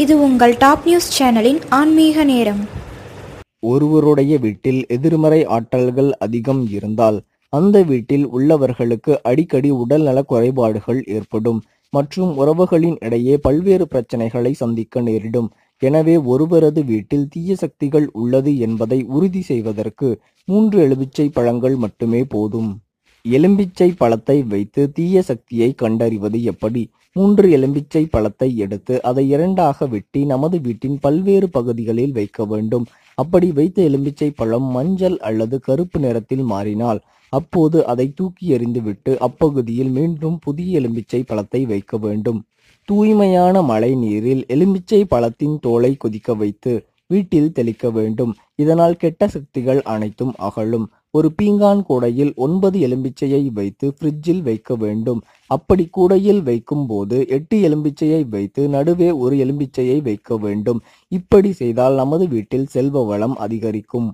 இது உங்கள் top news சேனலின் ஆன்மீக நேரம். ஒருவருடைய வீட்டில் எதிர்மறை ஆற்றல்கள் அதிகம் இருந்தால் அந்த வீட்டில் உள்ளவர்களுக்கு அடிக்கடி உடல்நல குறைபாடுகள் ஏற்படும் மற்றும் உறவுகளின் இடையே பல்வேறு பிரச்சனைகளை சந்திக்க நேரிடும். எனவே ஒருவரது வீட்டில் தீய சக்திகள் உள்ளது என்பதை உறுதி செய்வதற்கு 3 எலுமிச்சை பழங்கள் மட்டுமே போதும். எலும்பிச்சை பழத்தை வைத்து தீய சக்தியை கண்டறிவது எப்படி? 3 எலும்பிச்சை பழத்தை எடுத்து அதை 2ஆக வெட்டி நமது வீட்டின் பல்வேறு பகுதிகளில் வைக்க வேண்டும். அப்படி வைத்த எலும்பிச்சை பழம் மஞ்சள் அல்லது கருப்பு நிறத்தில் மாறினால் அப்போது அதை தூக்கி எறிந்துவிட்டு அப்பகுதியில் மீண்டும் புதிய எலும்பிச்சை பழத்தை வைக்க வேண்டும். தூய்மையான மழை நீரில் எலும்பிச்சை பழத்தின் தோலை கொதிக்க வைத்து வீட்டில் தெளிக்க வேண்டும். இதனால் கெட்ட சக்திகள் அனைத்தும் அகலும். ஒரு பீங்கான் கூடையில் 9 எலும்பிச்சையை வைத்து ஃப்ரிட்ஜில் வைக்க வேண்டும். அப்படி கூடையில் வைக்கும் போது 8 எலும்பிச்சையை வைத்து நடுவே ஒரு எலும்பிச்சையை வைக்க வேண்டும். இப்படி செய்தால் நமது வீட்டில் செல்வ வளம் அதிகரிக்கும்.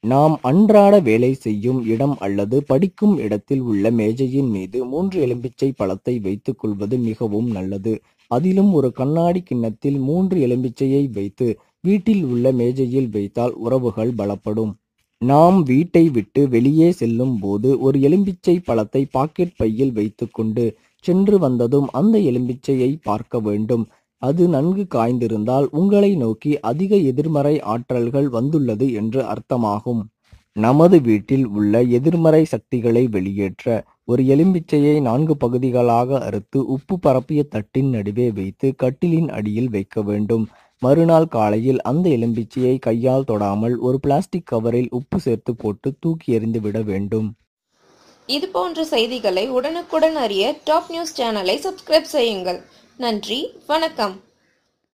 நாம் அன்றாட வேலை செய்யும் இடம் அல்லது படிக்கும் இடத்தில் உள்ள மேஜையின் மீது 3 எலும்பிச்சை பழத்தை வைத்துக் கொள்வது மிகவும் நல்லது. அதிலும் ஒரு கண்ணாடி கிண்ணத்தில் 3 எலும்பிச்சையை வைத்து வீட்டில் உள்ள மேஜையில் வைத்தால் உறவுகள் பலப்படும். நாம் வீட்டை விட்டு வெளியே செல்லும் போது ஒரு எலும்பிச்சை பழத்தை பாக்கெட் பையில் வைத்துக்கொண்டு சென்று வந்ததும் அந்த எலும்பிச்சையை பார்க்க வேண்டும். அது நன்கு காய்ந்திருந்தால் உங்களை நோக்கி அதிக எதிர்மறை ஆற்றல்கள் வந்துள்ளது என்று அர்த்தமாகும். நமது வீட்டில் உள்ள எதிர்மறை சக்திகளை வெளியேற்ற ஒரு எலும்பிச்சையை 4 பகுதிகளாக அறுத்து உப்பு பரப்பிய தட்டின் நடுவே வைத்து கட்டிலின் அடியில் வைக்க வேண்டும். மறுநாள் காலையில் அந்த எலும்பிச்சையை கையால் தொடாமல் ஒரு பிளாஸ்டிக் கவரில் உப்பு சேர்த்து போட்டு தூக்கி எறிந்து விட வேண்டும். இது போன்ற செய்திகளை உடனுக்குடன் அறிய டாப் நியூஸ் சேனலை சப்ஸ்கிரைப் செய்யுங்கள். நன்றி, வணக்கம்.